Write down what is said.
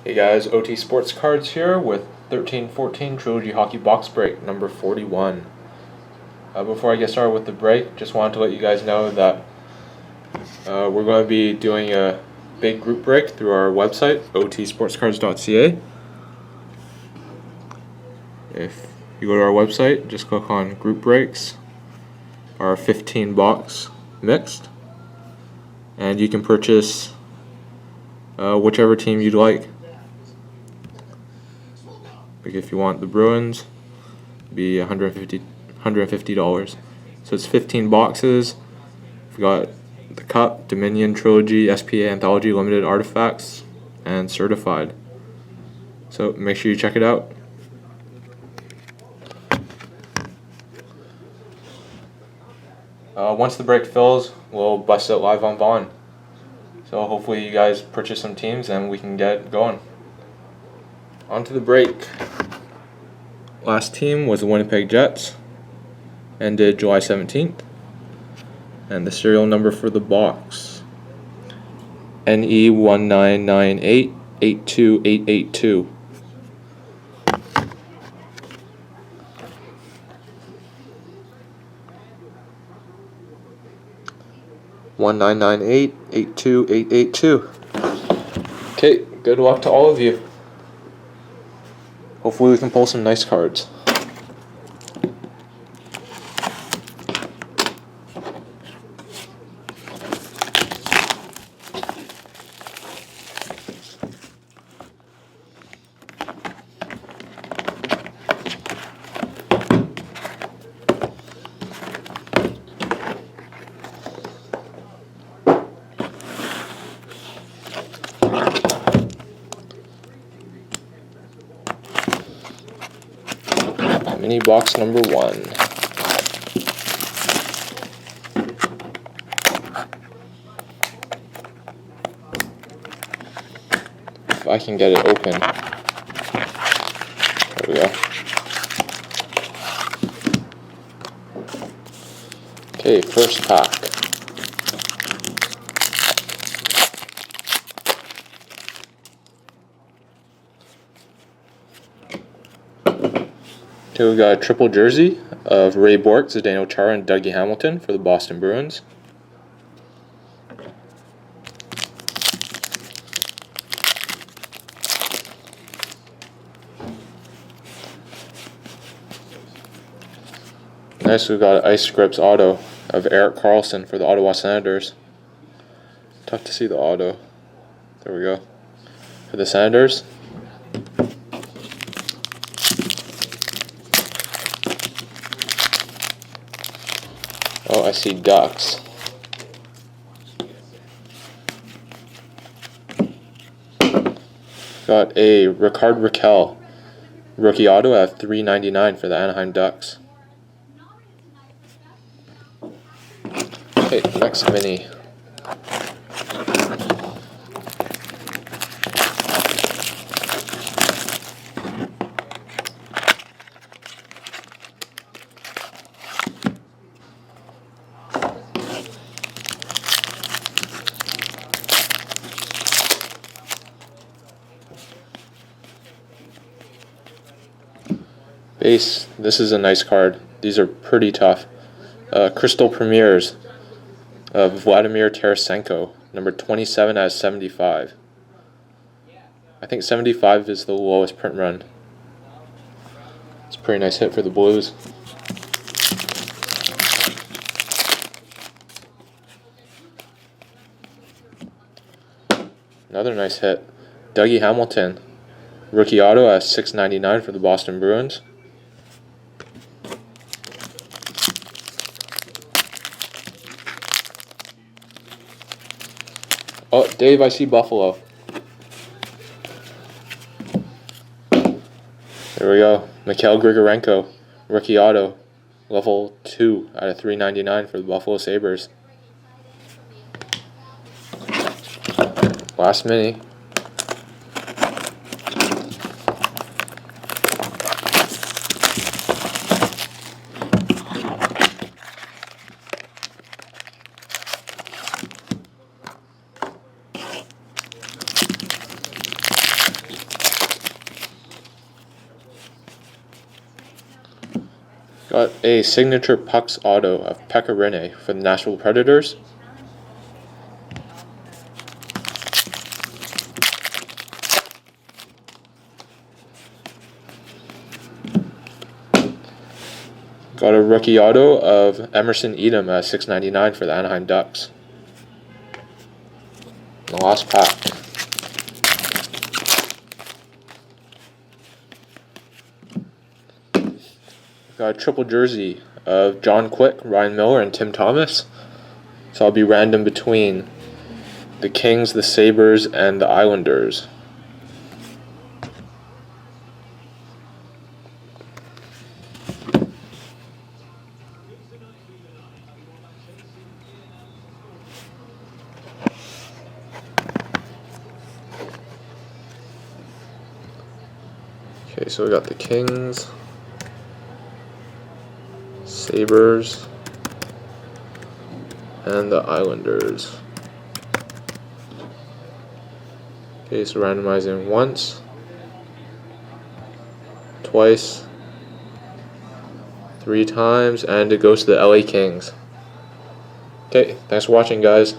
Hey guys, OT Sports Cards here with 1314 Trilogy Hockey Box Break number 41. Before I get started with the break, just wanted to let you guys know that we're going to be doing a big group break through our website, otsportscards.ca. If you go to our website, just click on group breaks, our 15 box mixed, and you can purchase whichever team you'd like. Like if you want the Bruins, it'd be $150. So it's 15 boxes. We've got the Cup, Dominion, Trilogy, SPA, Anthology, Limited Artifacts, and Certified. So make sure you check it out. Once the break fills, we'll bust it live on Vaughn. So hopefully you guys purchase some teams and we can get going. On to the break. Last team was the Winnipeg Jets, ended July 17th. And the serial number for the box, NE199882882. $1,998,82882. Okay, good luck to all of you. Hopefully we can pull some nice cards. Mini box number 1. If I can get it open. There we go. Okay, first pack. Okay, we got a triple jersey of Ray Bourque, Zdeno Chara, and Dougie Hamilton for the Boston Bruins. Next, we got Ice Scripts auto of Erik Karlsson for the Ottawa Senators. Tough to see the auto. There we go. For the Senators. Oh, I see Ducks. Got a Rickard Rakell rookie auto at $3.99 for the Anaheim Ducks. Okay, next mini. Base, this is a nice card. These are pretty tough. Crystal Premiers of Vladimir Tarasenko, number 27 out of 75. I think 75 is the lowest print run. It's a pretty nice hit for the Blues. Another nice hit. Dougie Hamilton, rookie auto at $6.99 for the Boston Bruins. Oh, Dave, I see Buffalo. There we go. Mikhail Grigorenko, rookie auto, level 2 out of $3.99 for the Buffalo Sabres. Last mini. Got a signature pucks auto of Pekka Rinne for the Nashville Predators. Got a rookie auto of Emerson Edom at $6.99 for the Anaheim Ducks. The last pack. Got a triple jersey of John Quick, Ryan Miller, and Tim Thomas. So I'll be random between the Kings, the Sabres, and the Islanders. Okay, so we got the Kings, Sabres, and the Islanders. Okay, so randomizing once, twice, 3 times, and it goes to the LA Kings. Okay, thanks for watching, guys.